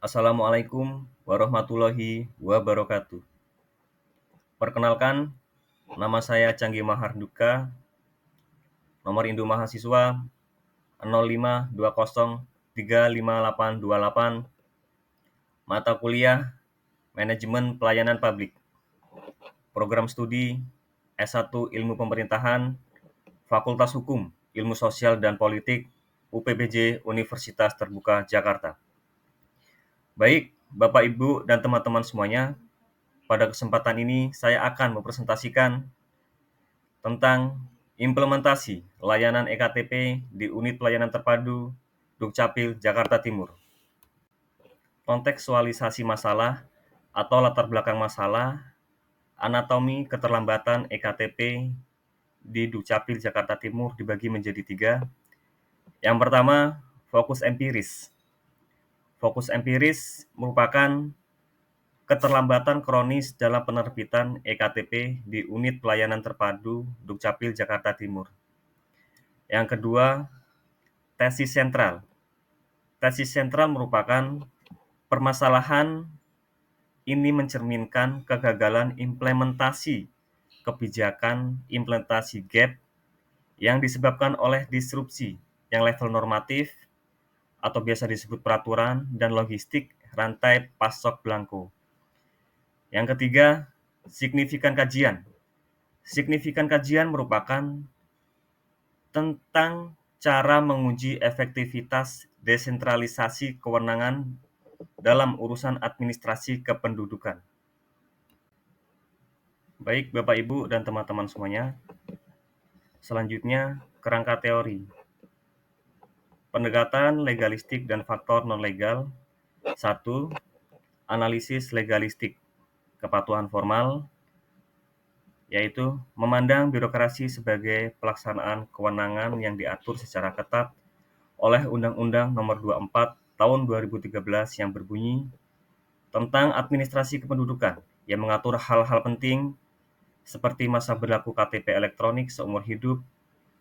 Assalamualaikum warahmatullahi wabarakatuh. Perkenalkan, nama saya Canggi Maharduka, nomor induk mahasiswa 0520358828, mata kuliah Manajemen Pelayanan Publik, program studi S1 Ilmu Pemerintahan, Fakultas Hukum, Ilmu Sosial dan Politik, UPBJ Universitas Terbuka Jakarta. Baik, Bapak, Ibu, dan teman-teman semuanya, pada kesempatan ini saya akan mempresentasikan tentang implementasi layanan EKTP di Unit Pelayanan Terpadu Dukcapil Jakarta Timur. Kontekstualisasi masalah atau latar belakang masalah, anatomi keterlambatan EKTP di Dukcapil Jakarta Timur dibagi menjadi 3. Yang pertama, fokus empiris. Fokus empiris merupakan keterlambatan kronis dalam penerbitan EKTP di Unit Pelayanan Terpadu Dukcapil Jakarta Timur. Yang kedua, tesis sentral. Tesis sentral merupakan permasalahan ini mencerminkan kegagalan implementasi kebijakan implementasi gap yang disebabkan oleh disrupsi yang level normatif atau biasa disebut peraturan dan logistik rantai pasok belangko. Yang ketiga, signifikan kajian. Signifikan kajian merupakan tentang cara menguji efektivitas desentralisasi kewenangan dalam urusan administrasi kependudukan. Baik, Bapak, Ibu, dan teman-teman semuanya. Selanjutnya, kerangka teori. Pendekatan legalistik dan faktor non-legal. 1. Analisis legalistik. Kepatuhan formal, yaitu memandang birokrasi sebagai pelaksanaan kewenangan yang diatur secara ketat oleh Undang-Undang Nomor 24 Tahun 2013 yang berbunyi tentang administrasi kependudukan yang mengatur hal-hal penting seperti masa berlaku KTP elektronik seumur hidup,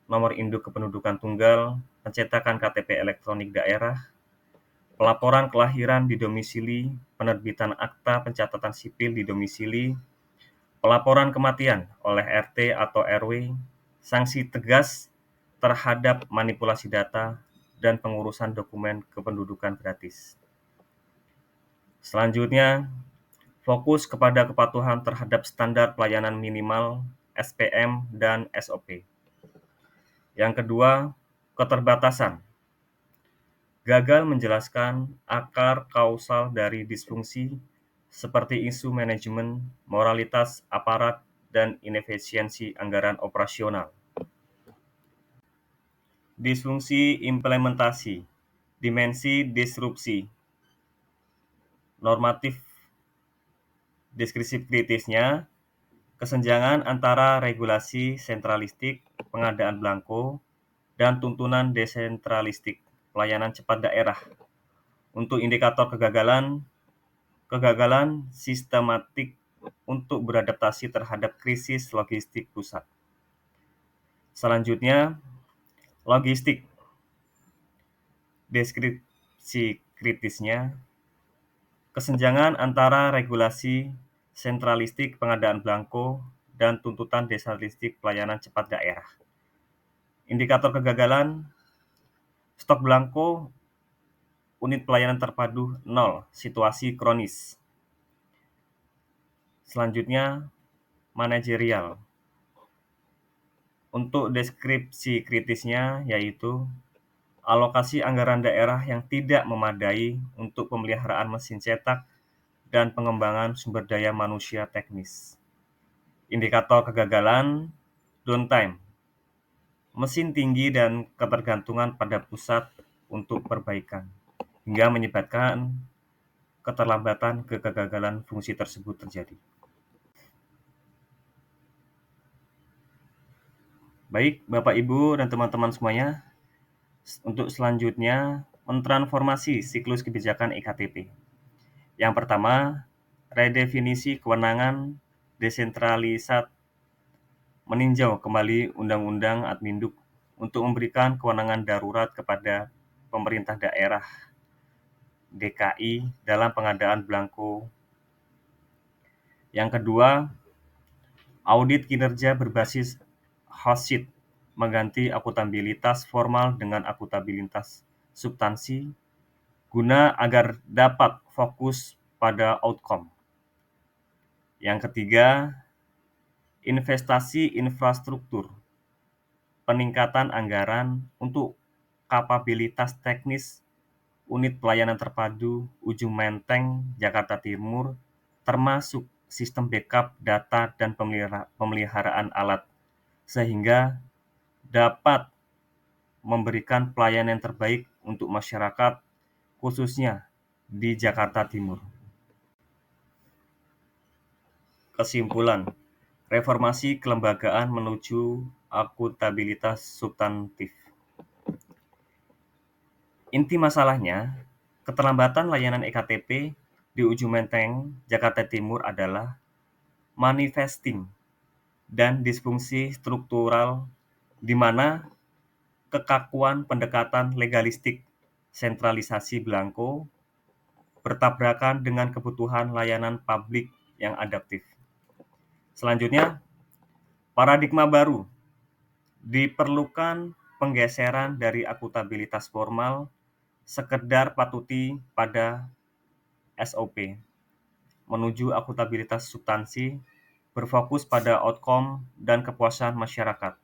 nomor induk kependudukan tunggal, pencetakan KTP elektronik daerah, pelaporan kelahiran di domisili, penerbitan akta pencatatan sipil di domisili, pelaporan kematian oleh RT atau RW, sanksi tegas terhadap manipulasi data, dan pengurusan dokumen kependudukan gratis. Selanjutnya, fokus kepada kepatuhan terhadap standar pelayanan minimal, SPM, dan SOP. Yang kedua, keterbatasan. Gagal menjelaskan akar kausal dari disfungsi seperti isu manajemen, moralitas aparat, dan inefisiensi anggaran operasional. Disfungsi implementasi, dimensi disrupsi, normatif deskripsi kritisnya, kesenjangan antara regulasi sentralistik, pengadaan belangko, dan tuntunan desentralistik, pelayanan cepat daerah. Untuk indikator kegagalan sistematik untuk beradaptasi terhadap krisis logistik pusat. Selanjutnya, logistik. Deskripsi kritisnya, kesenjangan antara regulasi sentralistik pengadaan belangko dan tuntutan desentralistik pelayanan cepat daerah. Indikator kegagalan, stok belangko unit pelayanan terpadu 0, situasi kronis. Selanjutnya, manajerial. Untuk deskripsi kritisnya yaitu alokasi anggaran daerah yang tidak memadai untuk pemeliharaan mesin cetak dan pengembangan sumber daya manusia teknis. Indikator kegagalan, downtime, mesin tinggi dan ketergantungan pada pusat untuk perbaikan, hingga menyebabkan keterlambatan kegagalan fungsi tersebut terjadi. Baik, Bapak, Ibu, dan teman-teman semuanya, untuk selanjutnya, mentransformasi siklus kebijakan EKTP. Yang pertama, redefinisi kewenangan desentralisat, meninjau kembali Undang-Undang Adminduk untuk memberikan kewenangan darurat kepada pemerintah daerah DKI dalam pengadaan belangko. Yang kedua, audit kinerja berbasis HOSIT mengganti akuntabilitas formal dengan akuntabilitas substansi guna agar dapat fokus pada outcome. Yang ketiga, investasi infrastruktur, peningkatan anggaran untuk kapabilitas teknis unit pelayanan terpadu Ujung Menteng, Jakarta Timur, termasuk sistem backup data dan pemeliharaan alat, sehingga dapat memberikan pelayanan yang terbaik untuk masyarakat, khususnya di Jakarta Timur. Kesimpulan, reformasi kelembagaan menuju akuntabilitas substantif. Inti masalahnya, keterlambatan layanan eKTP di Ujung Menteng, Jakarta Timur adalah manifesting dan disfungsi struktural di mana kekakuan pendekatan legalistik sentralisasi belangko bertabrakan dengan kebutuhan layanan publik yang adaptif. Selanjutnya, paradigma baru. Diperlukan penggeseran dari akuntabilitas formal sekedar patuti pada SOP menuju akuntabilitas substansi berfokus pada outcome dan kepuasan masyarakat.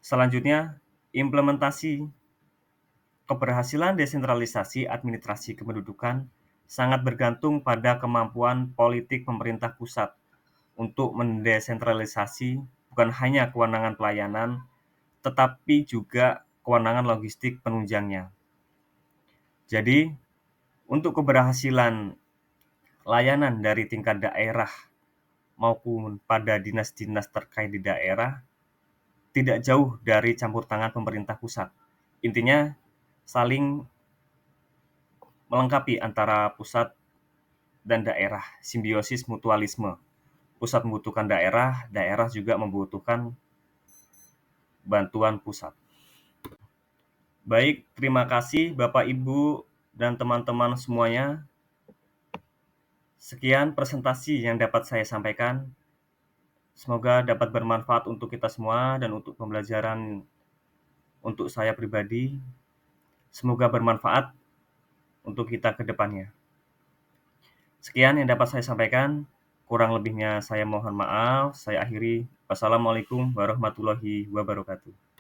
Selanjutnya, implementasi. Keberhasilan desentralisasi administrasi kependudukan sangat bergantung pada kemampuan politik pemerintah pusat untuk mendesentralisasi bukan hanya kewenangan pelayanan, tetapi juga kewenangan logistik penunjangnya. Jadi, untuk keberhasilan layanan dari tingkat daerah maupun pada dinas-dinas terkait di daerah, tidak jauh dari campur tangan pemerintah pusat. Intinya, saling melengkapi antara pusat dan daerah, simbiosis mutualisme. Pusat membutuhkan daerah, daerah juga membutuhkan bantuan pusat. Baik, terima kasih Bapak, Ibu, dan teman-teman semuanya. Sekian presentasi yang dapat saya sampaikan. Semoga dapat bermanfaat untuk kita semua dan untuk pembelajaran untuk saya pribadi. Semoga bermanfaat untuk kita ke depannya. Sekian yang dapat saya sampaikan. Kurang lebihnya saya mohon maaf. Saya akhiri. Wassalamualaikum warahmatullahi wabarakatuh.